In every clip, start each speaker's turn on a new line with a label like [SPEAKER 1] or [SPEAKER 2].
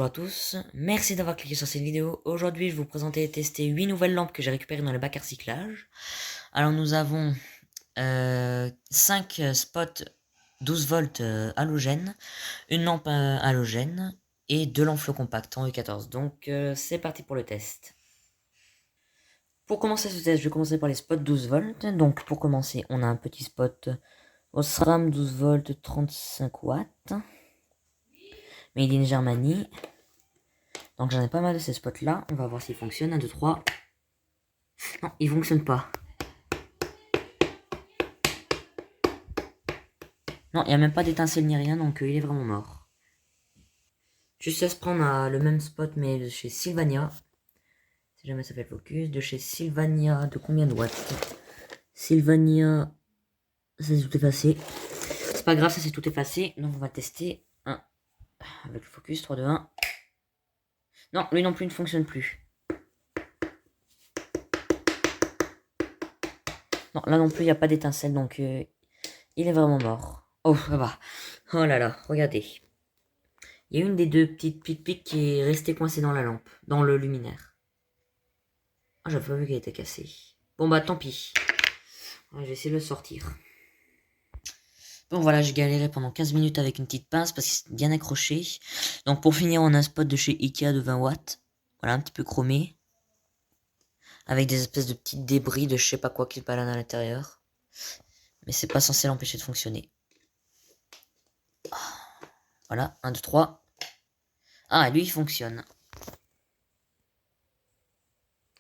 [SPEAKER 1] à tous, merci d'avoir cliqué sur cette vidéo. Aujourd'hui je vais vous présenter et tester 8 nouvelles lampes que j'ai récupérées dans le bac à recyclage. Alors nous avons 5 spots 12 volts halogène, une lampe halogène et 2 lampes flow compactes en E14. Donc c'est parti pour le test. Pour commencer ce test, je vais commencer par les spots 12 volts. Donc pour commencer, on a un petit spot Osram 12 volts 35 watts. Made in Germany. Donc j'en ai pas mal de ces spots là. On va voir s'ils fonctionnent. 1, 2, 3. Non, il fonctionne pas. Non, il n'y a même pas d'étincelle ni rien, donc il est vraiment mort. Juste à se prendre à le même spot, mais de chez Sylvania. Si jamais ça fait le focus. De chez Sylvania, de combien de watts? Sylvania, ça s'est tout effacé. C'est pas grave, ça s'est tout effacé. Donc on va tester. 1. Avec le focus, 3, 2, 1. Non, lui non plus ne fonctionne plus. Non, là non plus, il n'y a pas d'étincelle, donc il est vraiment mort. Oh, ça va. Oh là là, regardez. Il y a une des deux petites piques qui est restée coincée dans la lampe, dans le luminaire. Ah, j'avais pas vu qu'elle était cassée. Bon bah tant pis. Ouais, je vais essayer de le sortir. Bon voilà, j'ai galéré pendant 15 minutes avec une petite pince parce que c'est bien accroché. Donc pour finir, on a un spot de chez Ikea de 20 watts. Voilà, un petit peu chromé. Avec des espèces de petits débris de je sais pas quoi qui se baladent à l'intérieur. Mais c'est pas censé l'empêcher de fonctionner. Voilà, 1, 2, 3. Ah, lui il fonctionne.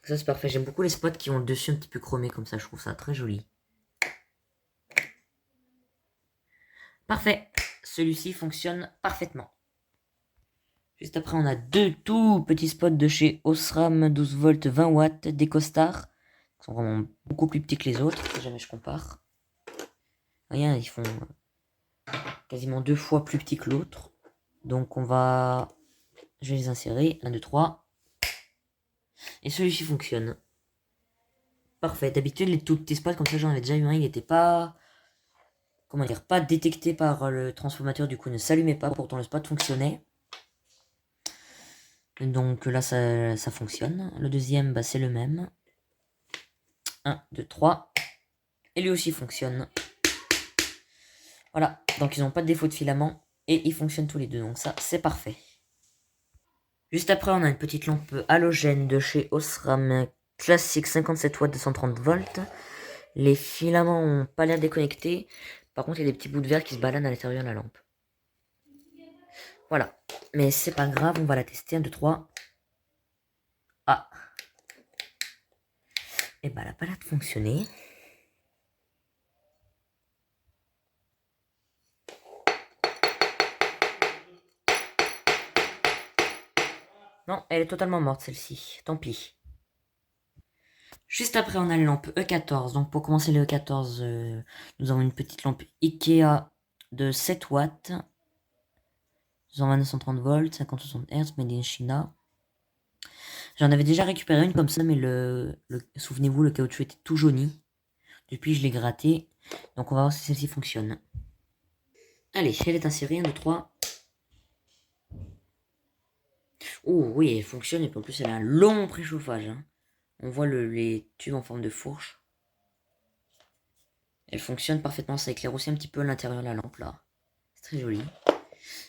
[SPEAKER 1] Ça c'est parfait, j'aime beaucoup les spots qui ont le dessus un petit peu chromé comme ça, je trouve ça très joli. Parfait, celui-ci fonctionne parfaitement. Juste après on a deux tout petits spots de chez Osram 12 volts 20 watts des costards. Ils sont vraiment beaucoup plus petits que les autres, si jamais je compare. Rien, ils font quasiment 2 fois plus petits que l'autre. Donc je vais les insérer, 1, 2, 3. Et celui-ci fonctionne. Parfait, d'habitude les tout petits spots comme ça j'en avais déjà eu un, il n'était pas... Comment dire, pas détecté par le transformateur, du coup ne s'allumait pas, pourtant le spot fonctionnait. Donc là ça fonctionne. Le deuxième bah, c'est le même. 1, 2, 3. Et lui aussi fonctionne. Voilà, donc ils n'ont pas de défaut de filament. Et ils fonctionnent tous les deux, donc ça c'est parfait. Juste après on a une petite lampe halogène de chez Osram classique 57 watts de 130 volts. Les filaments n'ont pas l'air déconnectés. Par contre il y a des petits bouts de verre qui se baladent à l'intérieur de la lampe. Voilà, mais c'est pas grave, on va la tester. 1, 2, 3. Ah. Et bah elle a pas l'air de fonctionner. Non, elle est totalement morte celle-ci, tant pis. Juste après on a la lampe E14, donc pour commencer le E14, nous avons une petite lampe Ikea de 7 watts. 220-930 volts, 50-60 Hz, made in China. J'en avais déjà récupéré une comme ça, mais souvenez-vous, le caoutchouc était tout jauni. Depuis, je l'ai gratté. Donc, on va voir si celle-ci fonctionne. Allez, elle est insérée, 1, 2, 3. Oh oui, elle fonctionne, et puis en plus, elle a un long préchauffage. Hein. On voit les tubes en forme de fourche. Elle fonctionne parfaitement, ça éclaire aussi un petit peu l'intérieur de la lampe, là. C'est très joli.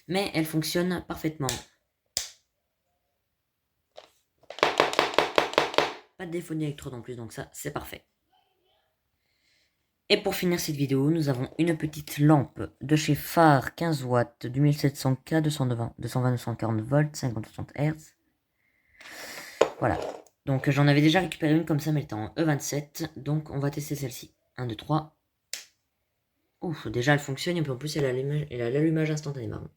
[SPEAKER 1] Mais elle fonctionne parfaitement. Pas de défaut d'électrode en plus, donc ça, c'est parfait. Et pour finir cette vidéo, nous avons une petite lampe de chez Phare 15 watts du 1700K 220-240 volts 50-60 Hz. Voilà. Donc j'en avais déjà récupéré une comme ça, mais elle était en E27. Donc on va tester celle-ci. 1, 2, 3. Ouf, déjà elle fonctionne et puis en plus elle a l'allumage instantané. Pardon.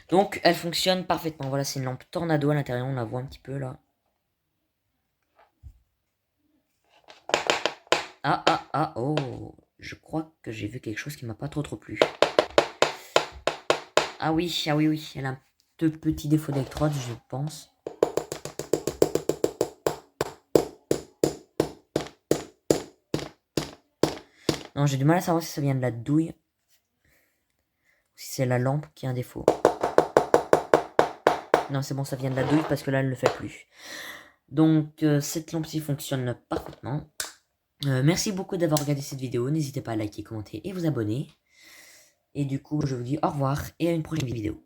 [SPEAKER 1] Donc elle fonctionne parfaitement. Voilà, c'est une lampe tornado à l'intérieur, on la voit un petit peu là. Oh, je crois que j'ai vu quelque chose qui m'a pas trop plu. Ah oui, oui, elle a un petit défaut d'électrode, je pense. Non, j'ai du mal à savoir si ça vient de la douille. si c'est la lampe qui a un défaut. Non, c'est bon, ça vient de la douille parce que là, elle ne le fait plus. Donc, cette lampe-ci fonctionne parfaitement. Merci beaucoup d'avoir regardé cette vidéo. N'hésitez pas à liker, commenter et vous abonner. Et du coup, je vous dis au revoir et à une prochaine vidéo.